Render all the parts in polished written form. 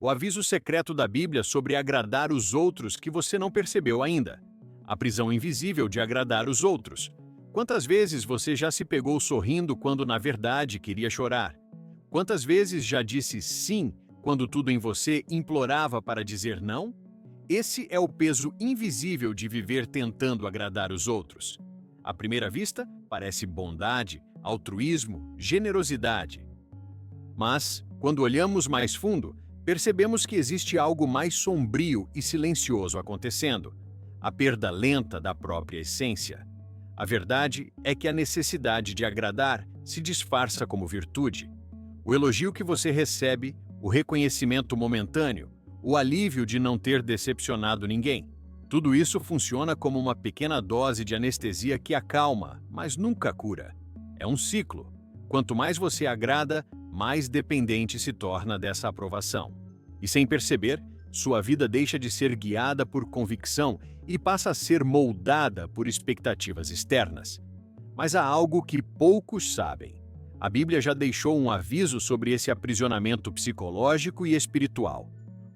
O aviso secreto da Bíblia sobre agradar os outros que você não percebeu ainda. A prisão invisível de agradar os outros. Quantas vezes você já se pegou sorrindo quando na verdade queria chorar? Quantas vezes já disse sim quando tudo em você implorava para dizer não? Esse é o peso invisível de viver tentando agradar os outros. À primeira vista, parece bondade, altruísmo, generosidade. Mas, quando olhamos mais fundo, percebemos que existe algo mais sombrio e silencioso acontecendo: a perda lenta da própria essência. A verdade é que a necessidade de agradar se disfarça como virtude. O elogio que você recebe, o reconhecimento momentâneo, o alívio de não ter decepcionado ninguém. Tudo isso funciona como uma pequena dose de anestesia que acalma, mas nunca cura. É um ciclo. Quanto mais você agrada, mais dependente se torna dessa aprovação. E sem perceber, sua vida deixa de ser guiada por convicção e passa a ser moldada por expectativas externas. Mas há algo que poucos sabem. A Bíblia já deixou um aviso sobre esse aprisionamento psicológico e espiritual.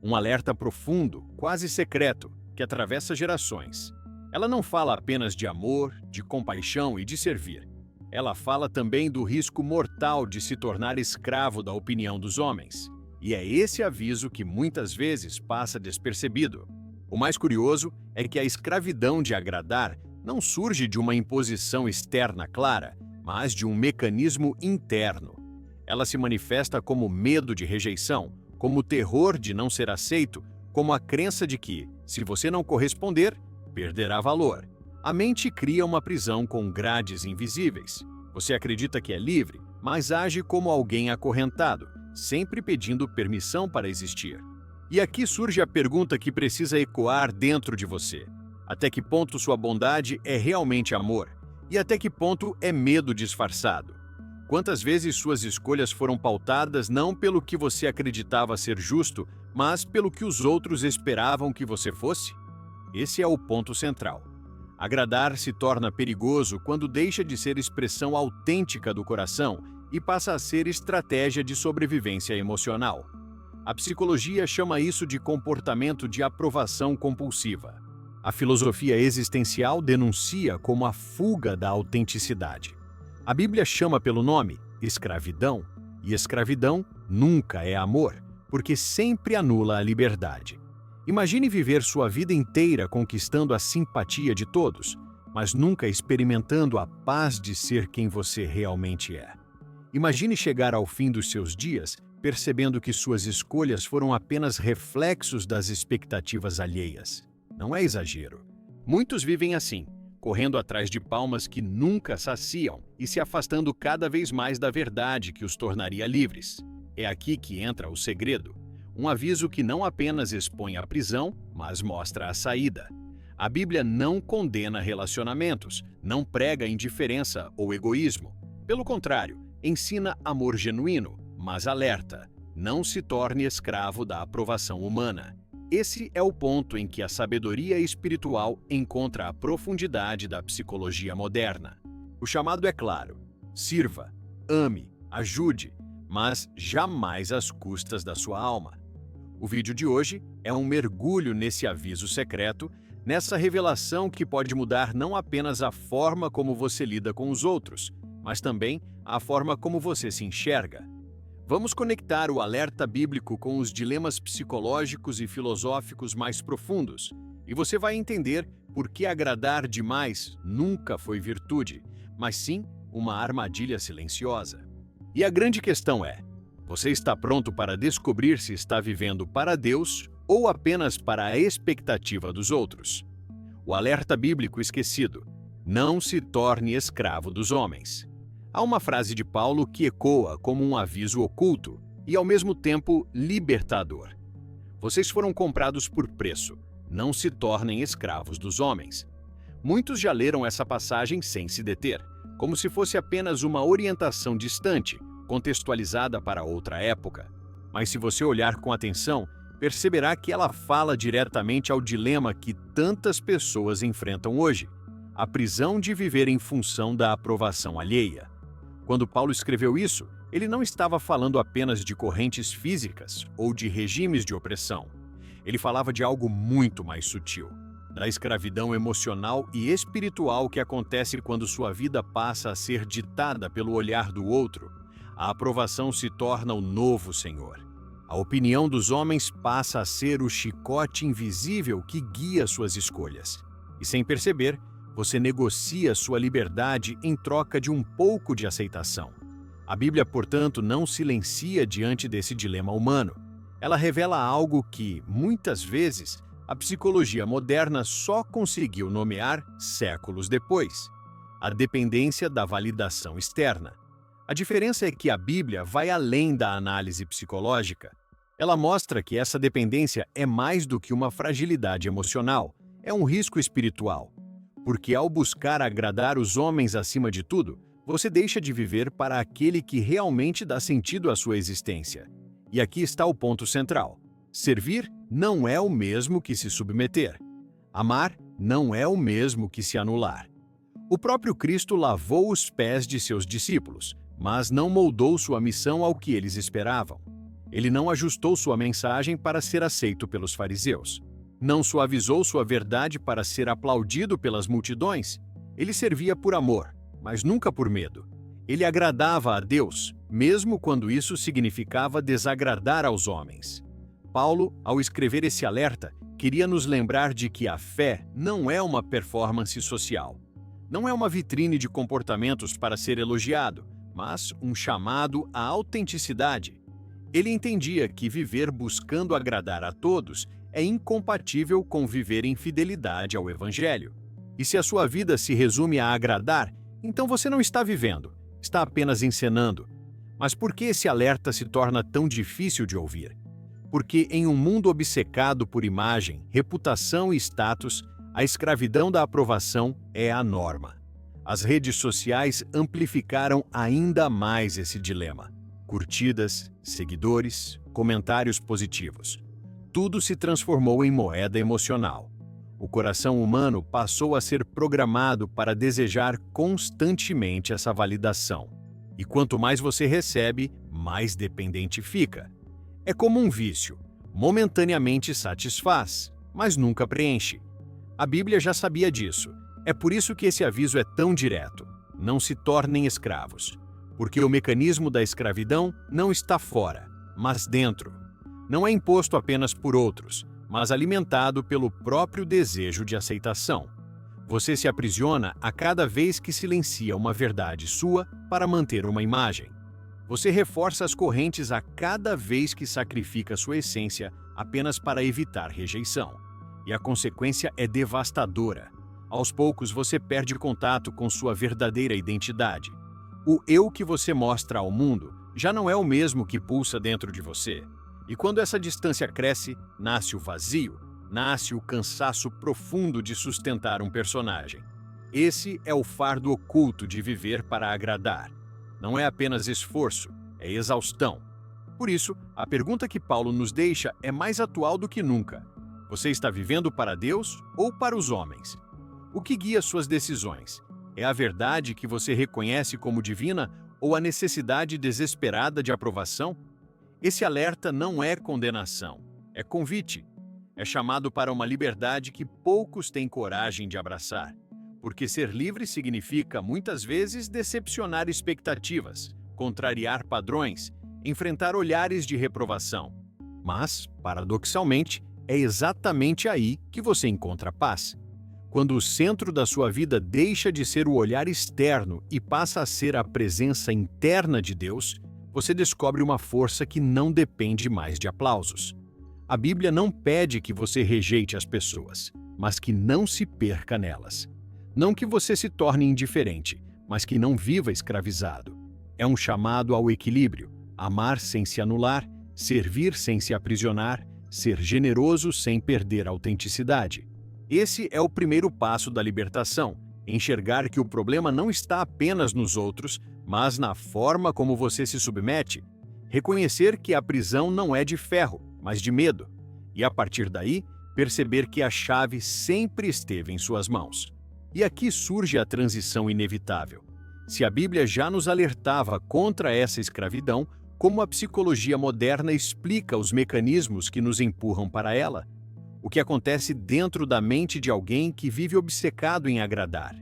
Um alerta profundo, quase secreto, que atravessa gerações. Ela não fala apenas de amor, de compaixão e de servir. Ela fala também do risco mortal de se tornar escravo da opinião dos homens. E é esse aviso que muitas vezes passa despercebido. O mais curioso é que a escravidão de agradar não surge de uma imposição externa clara, mas de um mecanismo interno. Ela se manifesta como medo de rejeição, como terror de não ser aceito, como a crença de que, se você não corresponder, perderá valor. A mente cria uma prisão com grades invisíveis. Você acredita que é livre, mas age como alguém acorrentado, sempre pedindo permissão para existir. E aqui surge a pergunta que precisa ecoar dentro de você. Até que ponto sua bondade é realmente amor? E até que ponto é medo disfarçado? Quantas vezes suas escolhas foram pautadas não pelo que você acreditava ser justo, mas pelo que os outros esperavam que você fosse? Esse é o ponto central. Agradar se torna perigoso quando deixa de ser expressão autêntica do coração e passa a ser estratégia de sobrevivência emocional. A psicologia chama isso de comportamento de aprovação compulsiva. A filosofia existencial denuncia como a fuga da autenticidade. A Bíblia chama pelo nome escravidão, e escravidão nunca é amor, porque sempre anula a liberdade. Imagine viver sua vida inteira conquistando a simpatia de todos, mas nunca experimentando a paz de ser quem você realmente é. Imagine chegar ao fim dos seus dias percebendo que suas escolhas foram apenas reflexos das expectativas alheias. Não é exagero. Muitos vivem assim, correndo atrás de palmas que nunca saciam e se afastando cada vez mais da verdade que os tornaria livres. É aqui que entra o segredo. Um aviso que não apenas expõe a prisão, mas mostra a saída. A Bíblia não condena relacionamentos, não prega indiferença ou egoísmo. Pelo contrário, ensina amor genuíno, mas alerta: não se torne escravo da aprovação humana. Esse é o ponto em que a sabedoria espiritual encontra a profundidade da psicologia moderna. O chamado é claro: sirva, ame, ajude, mas jamais às custas da sua alma. O vídeo de hoje é um mergulho nesse aviso secreto, nessa revelação que pode mudar não apenas a forma como você lida com os outros, mas também a forma como você se enxerga. Vamos conectar o alerta bíblico com os dilemas psicológicos e filosóficos mais profundos, e você vai entender por que agradar demais nunca foi virtude, mas sim uma armadilha silenciosa. E a grande questão é: você está pronto para descobrir se está vivendo para Deus ou apenas para a expectativa dos outros? O alerta bíblico esquecido: não se torne escravo dos homens. Há uma frase de Paulo que ecoa como um aviso oculto e, ao mesmo tempo, libertador. Vocês foram comprados por preço. Não se tornem escravos dos homens. Muitos já leram essa passagem sem se deter, como se fosse apenas uma orientação distante, contextualizada para outra época. Mas se você olhar com atenção, perceberá que ela fala diretamente ao dilema que tantas pessoas enfrentam hoje: a prisão de viver em função da aprovação alheia. Quando Paulo escreveu isso, Ele não estava falando apenas de correntes físicas ou de regimes de opressão. Ele falava de algo muito mais sutil, da escravidão emocional e espiritual que acontece quando sua vida passa a ser ditada pelo olhar do outro. A aprovação se torna o novo senhor. A opinião dos homens passa a ser o chicote invisível que guia suas escolhas. E sem perceber, você negocia sua liberdade em troca de um pouco de aceitação. A Bíblia, portanto, não silencia diante desse dilema humano. Ela revela algo que, muitas vezes, a psicologia moderna só conseguiu nomear séculos depois: a dependência da validação externa. A diferença é que a Bíblia vai além da análise psicológica. Ela mostra que essa dependência é mais do que uma fragilidade emocional, é um risco espiritual. Porque ao buscar agradar os homens acima de tudo, você deixa de viver para aquele que realmente dá sentido à sua existência. E aqui está o ponto central: servir não é o mesmo que se submeter. Amar não é o mesmo que se anular. O próprio Cristo lavou os pés de seus discípulos, mas não moldou sua missão ao que eles esperavam. Ele não ajustou sua mensagem para ser aceito pelos fariseus. Não suavizou sua verdade para ser aplaudido pelas multidões. Ele servia por amor, mas nunca por medo. Ele agradava a Deus, mesmo quando isso significava desagradar aos homens. Paulo, ao escrever esse alerta, queria nos lembrar de que a fé não é uma performance social. Não é uma vitrine de comportamentos para ser elogiado, mas um chamado à autenticidade. Ele entendia que viver buscando agradar a todos é incompatível com viver em fidelidade ao Evangelho. E se a sua vida se resume a agradar, então você não está vivendo, está apenas encenando. Mas por que esse alerta se torna tão difícil de ouvir? Porque em um mundo obcecado por imagem, reputação e status, a escravidão da aprovação é a norma. As redes sociais amplificaram ainda mais esse dilema. Curtidas, seguidores, comentários positivos. Tudo se transformou em moeda emocional. O coração humano passou a ser programado para desejar constantemente essa validação. E quanto mais você recebe, mais dependente fica. É como um vício. Momentaneamente satisfaz, mas nunca preenche. A Bíblia já sabia disso. É por isso que esse aviso é tão direto. Não se tornem escravos. Porque o mecanismo da escravidão não está fora, mas dentro. Não é imposto apenas por outros, mas alimentado pelo próprio desejo de aceitação. Você se aprisiona a cada vez que silencia uma verdade sua para manter uma imagem. Você reforça as correntes a cada vez que sacrifica sua essência apenas para evitar rejeição. E a consequência é devastadora. Aos poucos você perde contato com sua verdadeira identidade. O eu que você mostra ao mundo já não é o mesmo que pulsa dentro de você. E quando essa distância cresce, nasce o vazio, nasce o cansaço profundo de sustentar um personagem. Esse é o fardo oculto de viver para agradar. Não é apenas esforço, é exaustão. Por isso, a pergunta que Paulo nos deixa é mais atual do que nunca. Você está vivendo para Deus ou para os homens? O que guia suas decisões? É a verdade que você reconhece como divina ou a necessidade desesperada de aprovação? Esse alerta não é condenação, é convite. É chamado para uma liberdade que poucos têm coragem de abraçar. Porque ser livre significa, muitas vezes, decepcionar expectativas, contrariar padrões, enfrentar olhares de reprovação. Mas, paradoxalmente, é exatamente aí que você encontra paz. Quando o centro da sua vida deixa de ser o olhar externo e passa a ser a presença interna de Deus, você descobre uma força que não depende mais de aplausos. A Bíblia não pede que você rejeite as pessoas, mas que não se perca nelas. Não que você se torne indiferente, mas que não viva escravizado. É um chamado ao equilíbrio, amar sem se anular, servir sem se aprisionar, ser generoso sem perder a autenticidade. Esse é o primeiro passo da libertação, enxergar que o problema não está apenas nos outros, mas na forma como você se submete. Reconhecer que a prisão não é de ferro, mas de medo. E a partir daí, perceber que a chave sempre esteve em suas mãos. E aqui surge a transição inevitável. Se a Bíblia já nos alertava contra essa escravidão, como a psicologia moderna explica os mecanismos que nos empurram para ela? O que acontece dentro da mente de alguém que vive obcecado em agradar?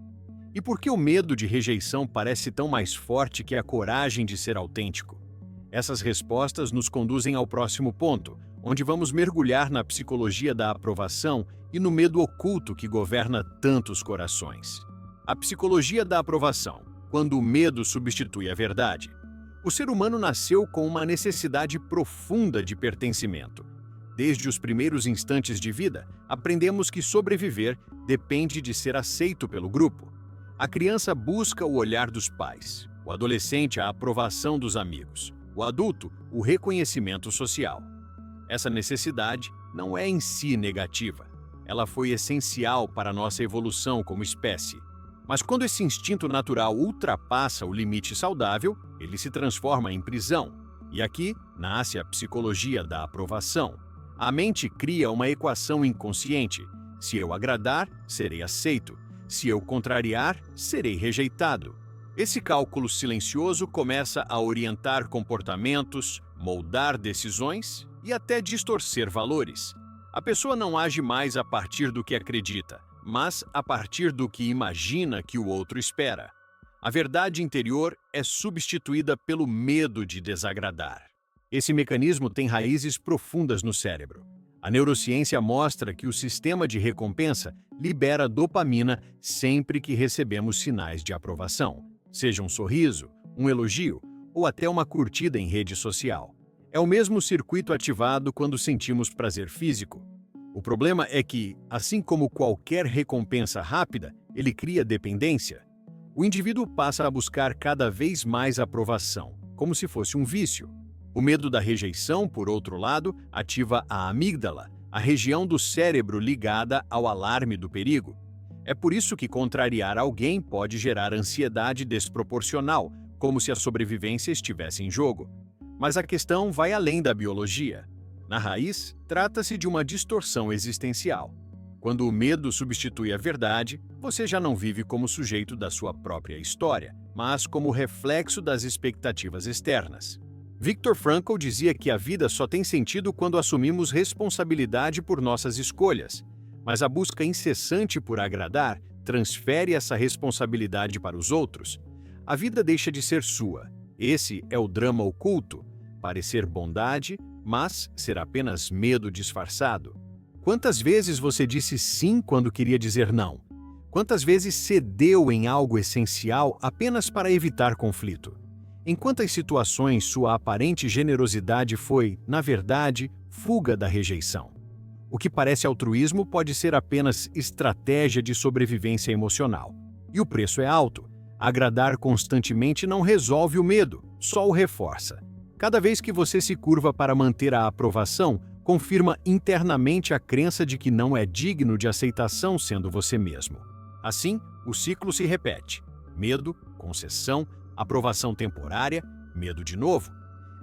E por que o medo de rejeição parece tão mais forte que a coragem de ser autêntico? Essas respostas nos conduzem ao próximo ponto, onde vamos mergulhar na psicologia da aprovação e no medo oculto que governa tantos corações. A psicologia da aprovação, quando o medo substitui a verdade. O ser humano nasceu com uma necessidade profunda de pertencimento. Desde os primeiros instantes de vida, aprendemos que sobreviver depende de ser aceito pelo grupo. A criança busca o olhar dos pais, o adolescente a aprovação dos amigos, o adulto o reconhecimento social. Essa necessidade não é em si negativa. Ela foi essencial para a nossa evolução como espécie. Mas quando esse instinto natural ultrapassa o limite saudável, ele se transforma em prisão. E aqui nasce a psicologia da aprovação. A mente cria uma equação inconsciente. Se eu agradar, serei aceito. Se eu contrariar, serei rejeitado. Esse cálculo silencioso começa a orientar comportamentos, moldar decisões e até distorcer valores. A pessoa não age mais a partir do que acredita, mas a partir do que imagina que o outro espera. A verdade interior é substituída pelo medo de desagradar. Esse mecanismo tem raízes profundas no cérebro. A neurociência mostra que o sistema de recompensa libera dopamina sempre que recebemos sinais de aprovação, seja um sorriso, um elogio ou até uma curtida em rede social. É o mesmo circuito ativado quando sentimos prazer físico. O problema é que, assim como qualquer recompensa rápida, ele cria dependência. O indivíduo passa a buscar cada vez mais aprovação, como se fosse um vício. O medo da rejeição, por outro lado, ativa a amígdala, a região do cérebro ligada ao alarme do perigo. É por isso que contrariar alguém pode gerar ansiedade desproporcional, como se a sobrevivência estivesse em jogo. Mas a questão vai além da biologia. Na raiz, trata-se de uma distorção existencial. Quando o medo substitui a verdade, você já não vive como sujeito da sua própria história, mas como reflexo das expectativas externas. Viktor Frankl dizia que a vida só tem sentido quando assumimos responsabilidade por nossas escolhas, mas a busca incessante por agradar transfere essa responsabilidade para os outros. A vida deixa de ser sua. Esse é o drama oculto, parecer bondade, mas ser apenas medo disfarçado. Quantas vezes você disse sim quando queria dizer não? Quantas vezes cedeu em algo essencial apenas para evitar conflito? Em quantas situações sua aparente generosidade foi, na verdade, fuga da rejeição? O que parece altruísmo pode ser apenas estratégia de sobrevivência emocional. E o preço é alto. Agradar constantemente não resolve o medo, só o reforça. Cada vez que você se curva para manter a aprovação, confirma internamente a crença de que não é digno de aceitação sendo você mesmo. Assim, o ciclo se repete. Medo, concessão, aprovação temporária, medo de novo.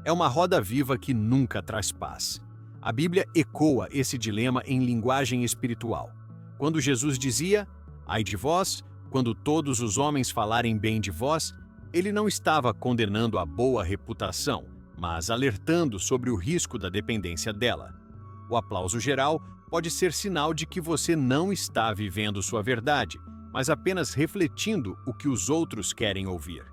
É uma roda viva que nunca traz paz. A Bíblia ecoa esse dilema em linguagem espiritual. Quando Jesus dizia, ai de vós, quando todos os homens falarem bem de vós, ele não estava condenando a boa reputação, mas alertando sobre o risco da dependência dela. O aplauso geral pode ser sinal de que você não está vivendo sua verdade, mas apenas refletindo o que os outros querem ouvir.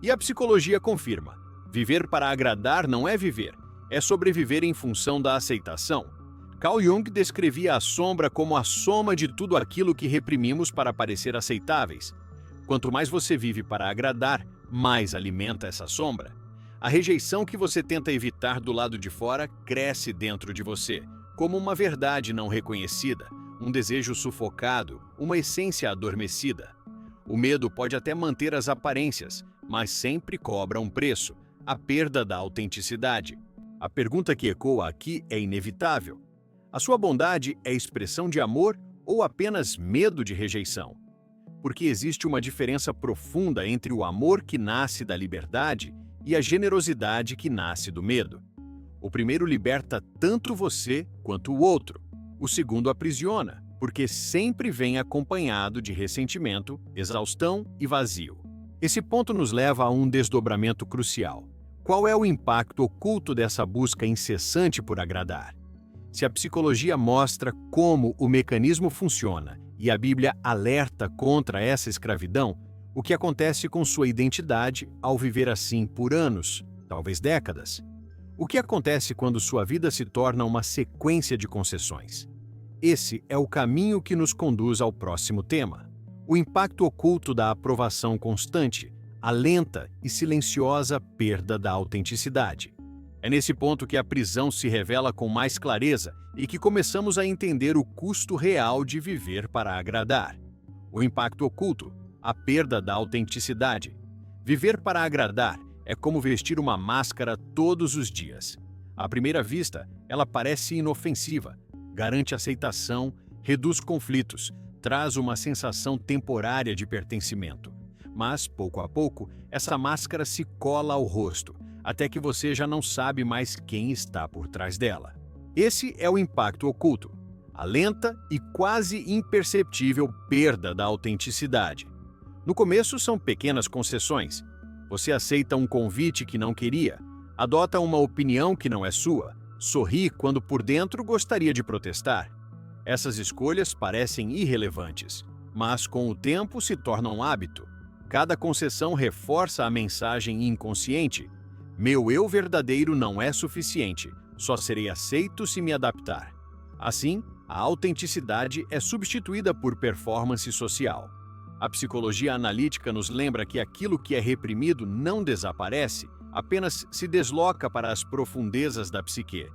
E a psicologia confirma: viver para agradar não é viver, é sobreviver em função da aceitação. Carl Jung descrevia a sombra como a soma de tudo aquilo que reprimimos para parecer aceitáveis. Quanto mais você vive para agradar, mais alimenta essa sombra. A rejeição que você tenta evitar do lado de fora cresce dentro de você, como uma verdade não reconhecida, um desejo sufocado, uma essência adormecida. O medo pode até manter as aparências, mas sempre cobra um preço, a perda da autenticidade. A pergunta que ecoa aqui é inevitável. A sua bondade é expressão de amor ou apenas medo de rejeição? Porque existe uma diferença profunda entre o amor que nasce da liberdade e a generosidade que nasce do medo. O primeiro liberta tanto você quanto o outro. O segundo aprisiona, porque sempre vem acompanhado de ressentimento, exaustão e vazio. Esse ponto nos leva a um desdobramento crucial. Qual é o impacto oculto dessa busca incessante por agradar? Se a psicologia mostra como o mecanismo funciona e a Bíblia alerta contra essa escravidão, o que acontece com sua identidade ao viver assim por anos, talvez décadas? O que acontece quando sua vida se torna uma sequência de concessões? Esse é o caminho que nos conduz ao próximo tema. O impacto oculto da aprovação constante, a lenta e silenciosa perda da autenticidade. É nesse ponto que a prisão se revela com mais clareza e que começamos a entender o custo real de viver para agradar. O impacto oculto, a perda da autenticidade. Viver para agradar é como vestir uma máscara todos os dias. À primeira vista, ela parece inofensiva, garante aceitação, reduz conflitos, traz uma sensação temporária de pertencimento. Mas, pouco a pouco, essa máscara se cola ao rosto, até que você já não sabe mais quem está por trás dela. Esse é o impacto oculto, a lenta e quase imperceptível perda da autenticidade. No começo são pequenas concessões. Você aceita um convite que não queria, adota uma opinião que não é sua, sorri quando por dentro gostaria de protestar. Essas escolhas parecem irrelevantes, mas com o tempo se tornam hábito. Cada concessão reforça a mensagem inconsciente: meu eu verdadeiro não é suficiente, só serei aceito se me adaptar. Assim, a autenticidade é substituída por performance social. A psicologia analítica nos lembra que aquilo que é reprimido não desaparece, apenas se desloca para as profundezas da psique.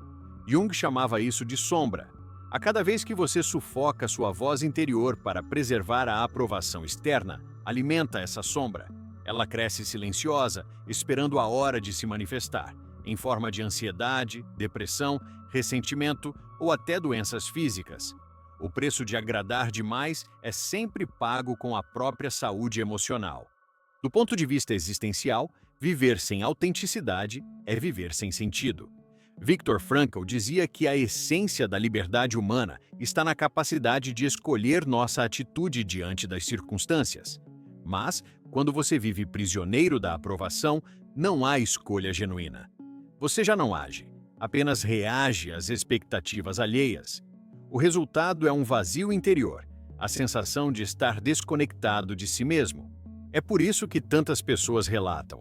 Jung chamava isso de sombra. A cada vez que você sufoca sua voz interior para preservar a aprovação externa, alimenta essa sombra. Ela cresce silenciosa, esperando a hora de se manifestar, em forma de ansiedade, depressão, ressentimento ou até doenças físicas. O preço de agradar demais é sempre pago com a própria saúde emocional. Do ponto de vista existencial, viver sem autenticidade é viver sem sentido. Viktor Frankl dizia que a essência da liberdade humana está na capacidade de escolher nossa atitude diante das circunstâncias. Mas, quando você vive prisioneiro da aprovação, não há escolha genuína. Você já não age, apenas reage às expectativas alheias. O resultado é um vazio interior, a sensação de estar desconectado de si mesmo. É por isso que tantas pessoas relatam: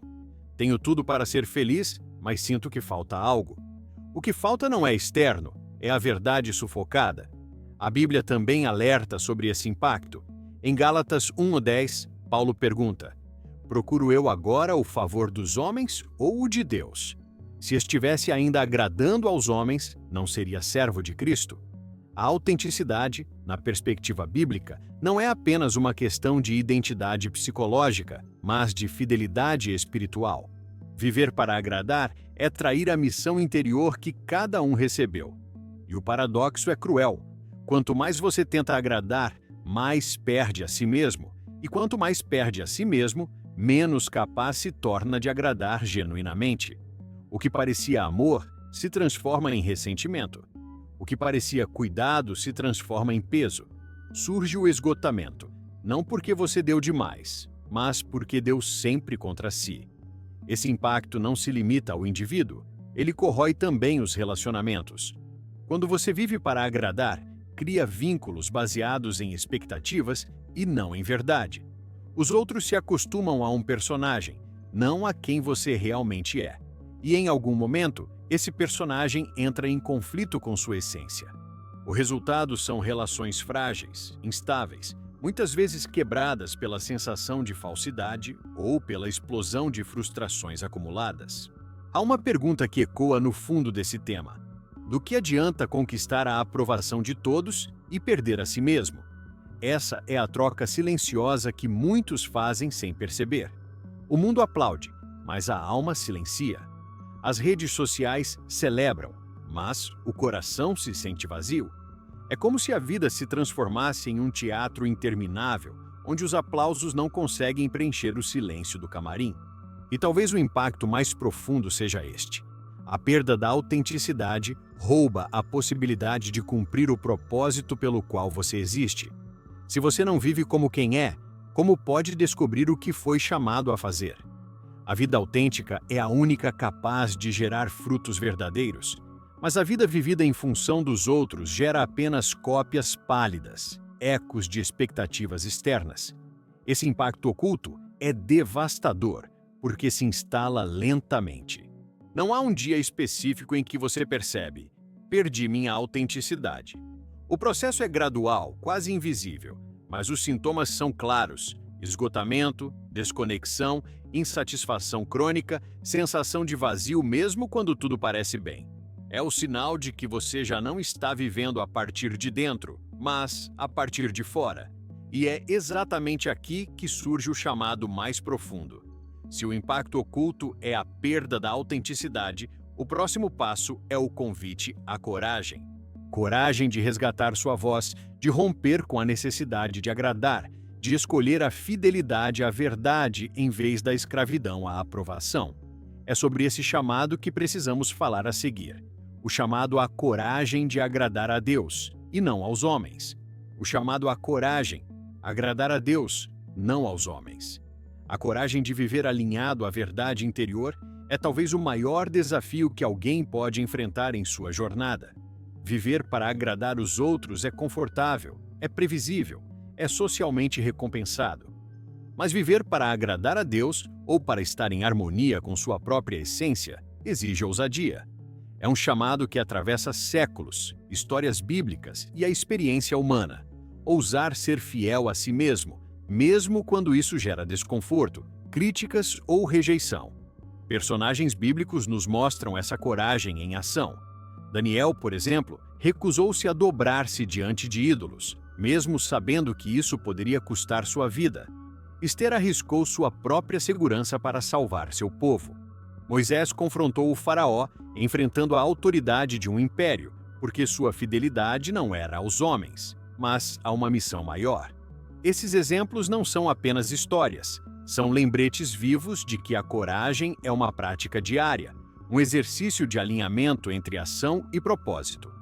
tenho tudo para ser feliz, mas sinto que falta algo. O que falta não é externo, é a verdade sufocada. A Bíblia também alerta sobre esse impacto. Em Gálatas 1:10, Paulo pergunta: procuro eu agora o favor dos homens ou o de Deus? Se estivesse ainda agradando aos homens, não seria servo de Cristo. A autenticidade, na perspectiva bíblica, não é apenas uma questão de identidade psicológica, mas de fidelidade espiritual. Viver para agradar é trair a missão interior que cada um recebeu. E o paradoxo é cruel. Quanto mais você tenta agradar, mais perde a si mesmo. E quanto mais perde a si mesmo, menos capaz se torna de agradar genuinamente. O que parecia amor se transforma em ressentimento. O que parecia cuidado se transforma em peso. Surge o esgotamento, não porque você deu demais, mas porque deu sempre contra si. Esse impacto não se limita ao indivíduo, ele corrói também os relacionamentos. Quando você vive para agradar, cria vínculos baseados em expectativas e não em verdade. Os outros se acostumam a um personagem, não a quem você realmente é. E em algum momento, esse personagem entra em conflito com sua essência. O resultado são relações frágeis, instáveis, muitas vezes quebradas pela sensação de falsidade ou pela explosão de frustrações acumuladas. Há uma pergunta que ecoa no fundo desse tema: do que adianta conquistar a aprovação de todos e perder a si mesmo? Essa é a troca silenciosa que muitos fazem sem perceber. O mundo aplaude, mas a alma silencia. As redes sociais celebram, mas o coração se sente vazio. É como se a vida se transformasse em um teatro interminável, onde os aplausos não conseguem preencher o silêncio do camarim. E talvez o impacto mais profundo seja este: a perda da autenticidade rouba a possibilidade de cumprir o propósito pelo qual você existe. Se você não vive como quem é, como pode descobrir o que foi chamado a fazer? A vida autêntica é a única capaz de gerar frutos verdadeiros, mas a vida vivida em função dos outros gera apenas cópias pálidas, ecos de expectativas externas. Esse impacto oculto é devastador, porque se instala lentamente. Não há um dia específico em que você percebe: perdi minha autenticidade. O processo é gradual, quase invisível, mas os sintomas são claros: esgotamento, desconexão, insatisfação crônica, sensação de vazio mesmo quando tudo parece bem. É o sinal de que você já não está vivendo a partir de dentro, mas a partir de fora. E é exatamente aqui que surge o chamado mais profundo. Se o impacto oculto é a perda da autenticidade, o próximo passo é o convite à coragem. Coragem de resgatar sua voz, de romper com a necessidade de agradar, de escolher a fidelidade à verdade em vez da escravidão à aprovação. É sobre esse chamado que precisamos falar a seguir. O chamado à coragem de agradar a Deus, e não aos homens. O chamado à coragem, agradar a Deus, não aos homens. A coragem de viver alinhado à verdade interior é talvez o maior desafio que alguém pode enfrentar em sua jornada. Viver para agradar os outros é confortável, é previsível, é socialmente recompensado. Mas viver para agradar a Deus ou para estar em harmonia com sua própria essência exige ousadia. É um chamado que atravessa séculos, histórias bíblicas e a experiência humana. Ousar ser fiel a si mesmo, mesmo quando isso gera desconforto, críticas ou rejeição. Personagens bíblicos nos mostram essa coragem em ação. Daniel, por exemplo, recusou-se a dobrar-se diante de ídolos, mesmo sabendo que isso poderia custar sua vida. Ester arriscou sua própria segurança para salvar seu povo. Moisés confrontou o faraó, enfrentando a autoridade de um império, porque sua fidelidade não era aos homens, mas a uma missão maior. Esses exemplos não são apenas histórias, são lembretes vivos de que a coragem é uma prática diária, um exercício de alinhamento entre ação e propósito.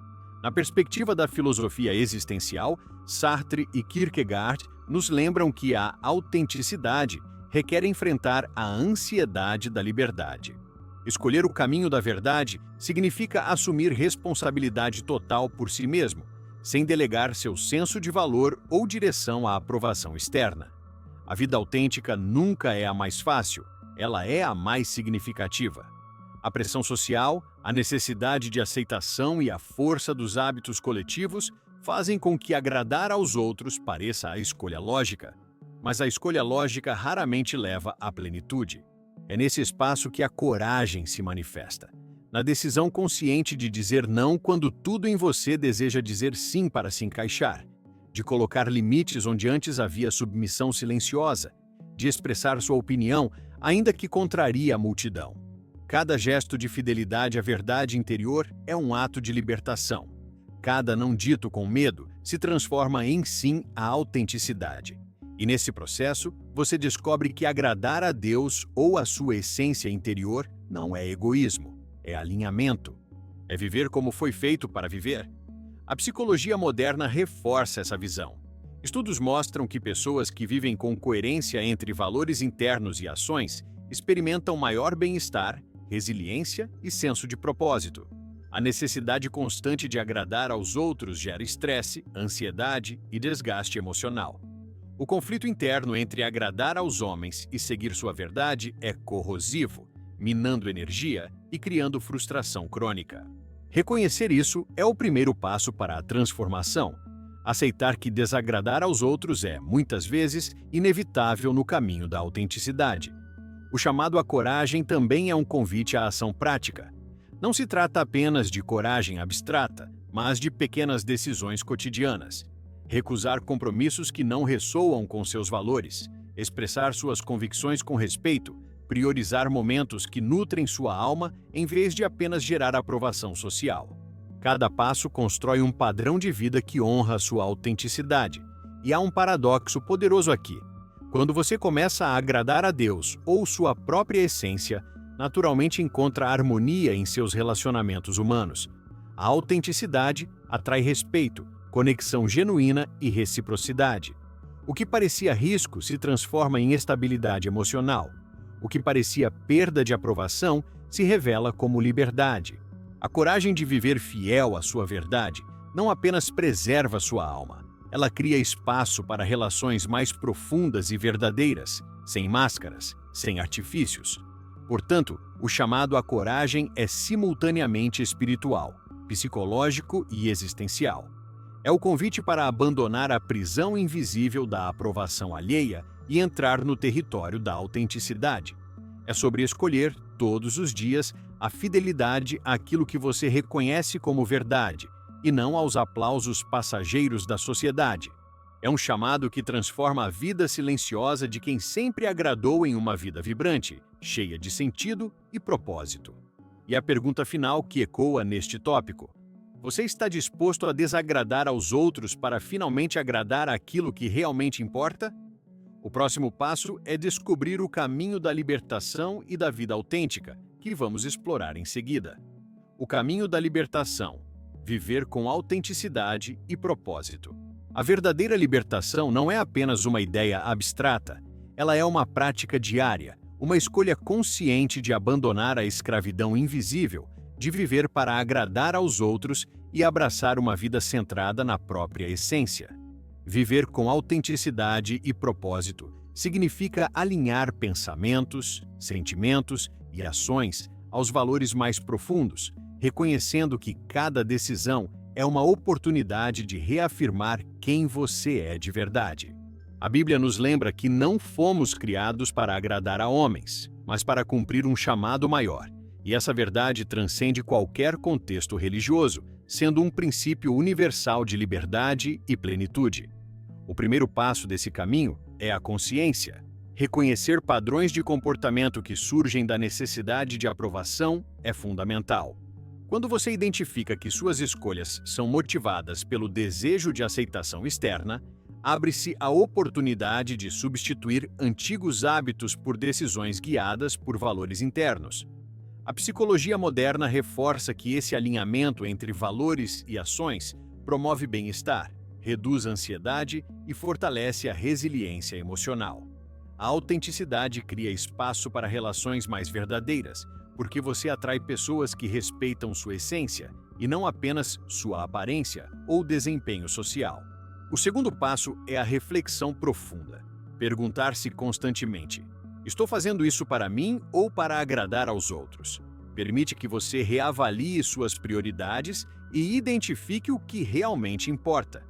Na perspectiva da filosofia existencial, Sartre e Kierkegaard nos lembram que a autenticidade requer enfrentar a ansiedade da liberdade. Escolher o caminho da verdade significa assumir responsabilidade total por si mesmo, sem delegar seu senso de valor ou direção à aprovação externa. A vida autêntica nunca é a mais fácil, ela é a mais significativa. A pressão social, a necessidade de aceitação e a força dos hábitos coletivos fazem com que agradar aos outros pareça a escolha lógica. Mas a escolha lógica raramente leva à plenitude. É nesse espaço que a coragem se manifesta. Na decisão consciente de dizer não quando tudo em você deseja dizer sim para se encaixar. De colocar limites onde antes havia submissão silenciosa. De expressar sua opinião, ainda que contraria a multidão. Cada gesto de fidelidade à verdade interior é um ato de libertação. Cada não dito com medo se transforma em sim a autenticidade. E nesse processo, você descobre que agradar a Deus ou a sua essência interior não é egoísmo, é alinhamento. É viver como foi feito para viver. A psicologia moderna reforça essa visão. Estudos mostram que pessoas que vivem com coerência entre valores internos e ações experimentam maior bem-estar, resiliência e senso de propósito. A necessidade constante de agradar aos outros gera estresse, ansiedade e desgaste emocional. O conflito interno entre agradar aos homens e seguir sua verdade é corrosivo, minando energia e criando frustração crônica. Reconhecer isso é o primeiro passo para a transformação. Aceitar que desagradar aos outros é, muitas vezes, inevitável no caminho da autenticidade. O chamado à coragem também é um convite à ação prática. Não se trata apenas de coragem abstrata, mas de pequenas decisões cotidianas. Recusar compromissos que não ressoam com seus valores, expressar suas convicções com respeito, priorizar momentos que nutrem sua alma em vez de apenas gerar aprovação social. Cada passo constrói um padrão de vida que honra sua autenticidade. E há um paradoxo poderoso aqui. Quando você começa a agradar a Deus ou sua própria essência, naturalmente encontra harmonia em seus relacionamentos humanos. A autenticidade atrai respeito, conexão genuína e reciprocidade. O que parecia risco se transforma em estabilidade emocional. O que parecia perda de aprovação se revela como liberdade. A coragem de viver fiel à sua verdade não apenas preserva sua alma, ela cria espaço para relações mais profundas e verdadeiras, sem máscaras, sem artifícios. Portanto, o chamado à coragem é simultaneamente espiritual, psicológico e existencial. É o convite para abandonar a prisão invisível da aprovação alheia e entrar no território da autenticidade. É sobre escolher, todos os dias, a fidelidade àquilo que você reconhece como verdade, e não aos aplausos passageiros da sociedade. É um chamado que transforma a vida silenciosa de quem sempre agradou em uma vida vibrante, cheia de sentido e propósito. E a pergunta final que ecoa neste tópico: você está disposto a desagradar aos outros para finalmente agradar aquilo que realmente importa? O próximo passo é descobrir o caminho da libertação e da vida autêntica, que vamos explorar em seguida. O caminho da libertação: viver com autenticidade e propósito. A verdadeira libertação não é apenas uma ideia abstrata, ela é uma prática diária, uma escolha consciente de abandonar a escravidão invisível, de viver para agradar aos outros e abraçar uma vida centrada na própria essência. Viver com autenticidade e propósito significa alinhar pensamentos, sentimentos e ações aos valores mais profundos, reconhecendo que cada decisão é uma oportunidade de reafirmar quem você é de verdade. A Bíblia nos lembra que não fomos criados para agradar a homens, mas para cumprir um chamado maior. E essa verdade transcende qualquer contexto religioso, sendo um princípio universal de liberdade e plenitude. O primeiro passo desse caminho é a consciência. Reconhecer padrões de comportamento que surgem da necessidade de aprovação é fundamental. Quando você identifica que suas escolhas são motivadas pelo desejo de aceitação externa, abre-se a oportunidade de substituir antigos hábitos por decisões guiadas por valores internos. A psicologia moderna reforça que esse alinhamento entre valores e ações promove bem-estar, reduz a ansiedade e fortalece a resiliência emocional. A autenticidade cria espaço para relações mais verdadeiras, porque você atrai pessoas que respeitam sua essência e não apenas sua aparência ou desempenho social. O segundo passo é a reflexão profunda. Perguntar-se constantemente: estou fazendo isso para mim ou para agradar aos outros? Permite que você reavalie suas prioridades e identifique o que realmente importa.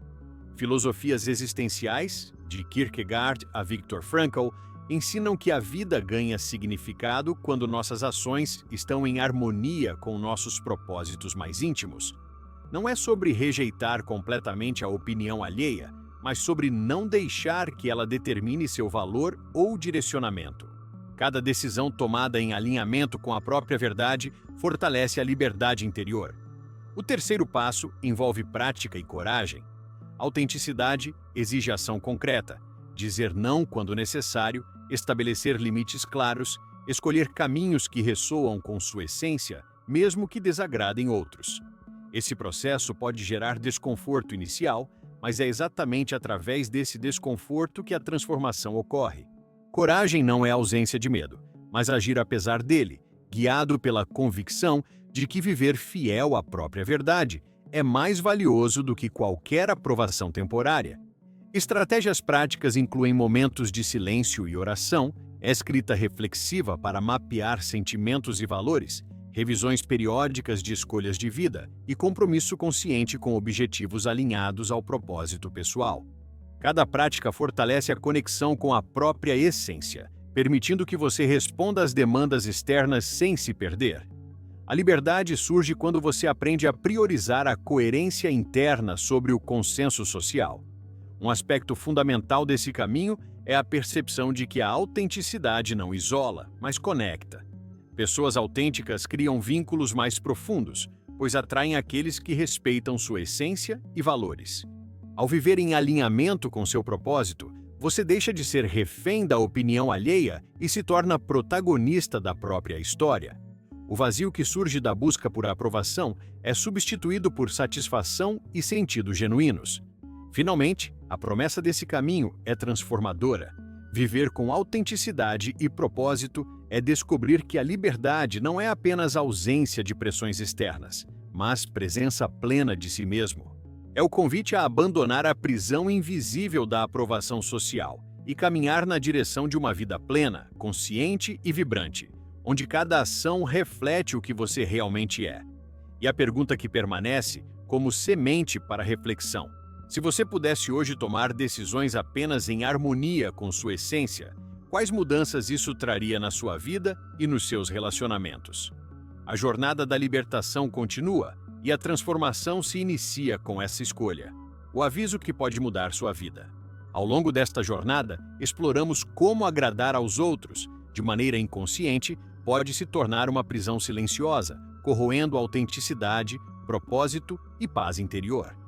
Filosofias existenciais, de Kierkegaard a Viktor Frankl, ensinam que a vida ganha significado quando nossas ações estão em harmonia com nossos propósitos mais íntimos. Não é sobre rejeitar completamente a opinião alheia, mas sobre não deixar que ela determine seu valor ou direcionamento. Cada decisão tomada em alinhamento com a própria verdade fortalece a liberdade interior. O terceiro passo envolve prática e coragem. Autenticidade exige ação concreta, dizer não quando necessário, estabelecer limites claros, escolher caminhos que ressoam com sua essência, mesmo que desagradem outros. Esse processo pode gerar desconforto inicial, mas é exatamente através desse desconforto que a transformação ocorre. Coragem não é ausência de medo, mas agir apesar dele, guiado pela convicção de que viver fiel à própria verdade é mais valioso do que qualquer aprovação temporária. Estratégias práticas incluem momentos de silêncio e oração, escrita reflexiva para mapear sentimentos e valores, revisões periódicas de escolhas de vida e compromisso consciente com objetivos alinhados ao propósito pessoal. Cada prática fortalece a conexão com a própria essência, permitindo que você responda às demandas externas sem se perder. A liberdade surge quando você aprende a priorizar a coerência interna sobre o consenso social. Um aspecto fundamental desse caminho é a percepção de que a autenticidade não isola, mas conecta. Pessoas autênticas criam vínculos mais profundos, pois atraem aqueles que respeitam sua essência e valores. Ao viver em alinhamento com seu propósito, você deixa de ser refém da opinião alheia e se torna protagonista da própria história. O vazio que surge da busca por aprovação é substituído por satisfação e sentido genuínos. Finalmente, A promessa desse caminho é transformadora. Viver com autenticidade e propósito é descobrir que a liberdade não é apenas ausência de pressões externas, mas presença plena de si mesmo. É o convite a abandonar a prisão invisível da aprovação social e caminhar na direção de uma vida plena, consciente e vibrante, onde cada ação reflete o que você realmente é. E a pergunta que permanece, como semente para reflexão: se você pudesse hoje tomar decisões apenas em harmonia com sua essência, quais mudanças isso traria na sua vida e nos seus relacionamentos? A jornada da libertação continua e a transformação se inicia com essa escolha, o aviso que pode mudar sua vida. Ao longo desta jornada, exploramos como agradar aos outros, de maneira inconsciente, pode se tornar uma prisão silenciosa, corroendo a autenticidade, propósito e paz interior.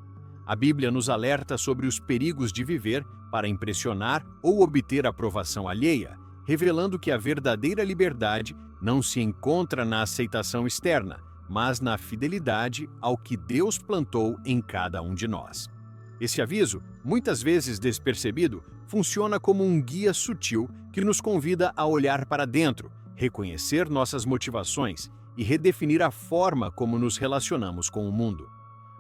A Bíblia nos alerta sobre os perigos de viver para impressionar ou obter aprovação alheia, revelando que a verdadeira liberdade não se encontra na aceitação externa, mas na fidelidade ao que Deus plantou em cada um de nós. Esse aviso, muitas vezes despercebido, funciona como um guia sutil que nos convida a olhar para dentro, reconhecer nossas motivações e redefinir a forma como nos relacionamos com o mundo.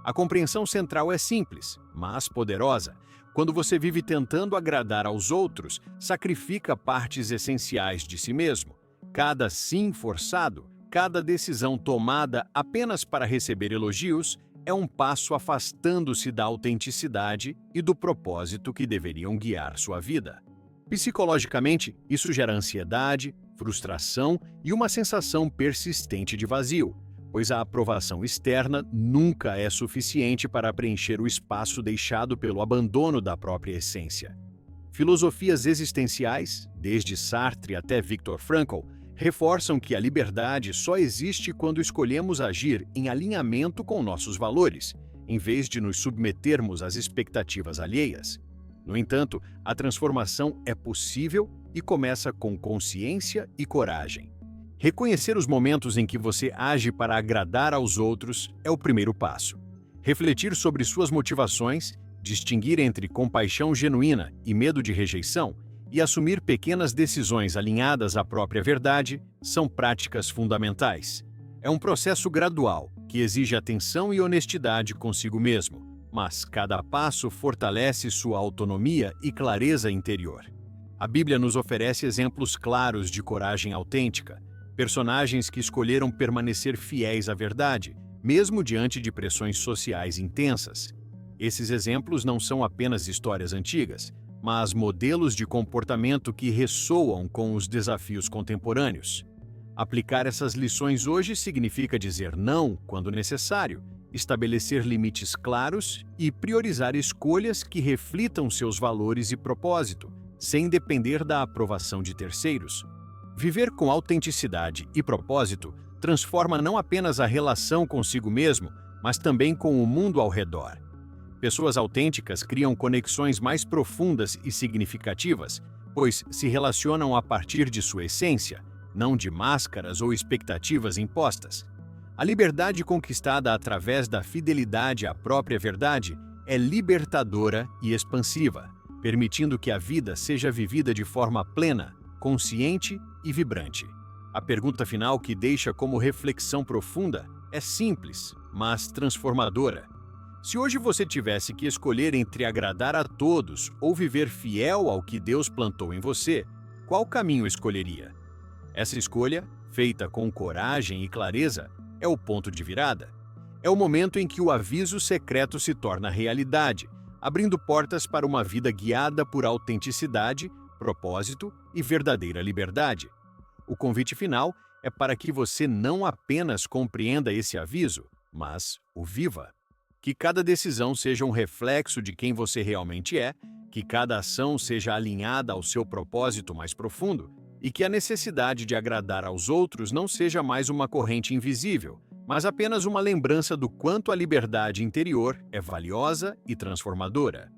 A compreensão central é simples, mas poderosa. Quando você vive tentando agradar aos outros, sacrifica partes essenciais de si mesmo. Cada sim forçado, cada decisão tomada apenas para receber elogios, é um passo afastando-se da autenticidade e do propósito que deveriam guiar sua vida. Psicologicamente, isso gera ansiedade, frustração e uma sensação persistente de vazio, pois a aprovação externa nunca é suficiente para preencher o espaço deixado pelo abandono da própria essência. Filosofias existenciais, desde Sartre até Viktor Frankl, reforçam que a liberdade só existe quando escolhemos agir em alinhamento com nossos valores, em vez de nos submetermos às expectativas alheias. No entanto, a transformação é possível e começa com consciência e coragem. Reconhecer os momentos em que você age para agradar aos outros é o primeiro passo. Refletir sobre suas motivações, distinguir entre compaixão genuína e medo de rejeição e assumir pequenas decisões alinhadas à própria verdade são práticas fundamentais. É um processo gradual que exige atenção e honestidade consigo mesmo, mas cada passo fortalece sua autonomia e clareza interior. A Bíblia nos oferece exemplos claros de coragem autêntica, personagens que escolheram permanecer fiéis à verdade, mesmo diante de pressões sociais intensas. Esses exemplos não são apenas histórias antigas, mas modelos de comportamento que ressoam com os desafios contemporâneos. Aplicar essas lições hoje significa dizer não quando necessário, estabelecer limites claros e priorizar escolhas que reflitam seus valores e propósito, sem depender da aprovação de terceiros. Viver com autenticidade e propósito transforma não apenas a relação consigo mesmo, mas também com o mundo ao redor. Pessoas autênticas criam conexões mais profundas e significativas, pois se relacionam a partir de sua essência, não de máscaras ou expectativas impostas. A liberdade conquistada através da fidelidade à própria verdade é libertadora e expansiva, permitindo que a vida seja vivida de forma plena, consciente e vibrante. A pergunta final que deixa como reflexão profunda é simples, mas transformadora. Se hoje você tivesse que escolher entre agradar a todos ou viver fiel ao que Deus plantou em você, qual caminho escolheria? Essa escolha, feita com coragem e clareza, é o ponto de virada. É o momento em que o aviso secreto se torna realidade, abrindo portas para uma vida guiada por autenticidade, propósito e verdadeira liberdade. O convite final é para que você não apenas compreenda esse aviso, mas o viva. Que cada decisão seja um reflexo de quem você realmente é, que cada ação seja alinhada ao seu propósito mais profundo e que a necessidade de agradar aos outros não seja mais uma corrente invisível, mas apenas uma lembrança do quanto a liberdade interior é valiosa e transformadora.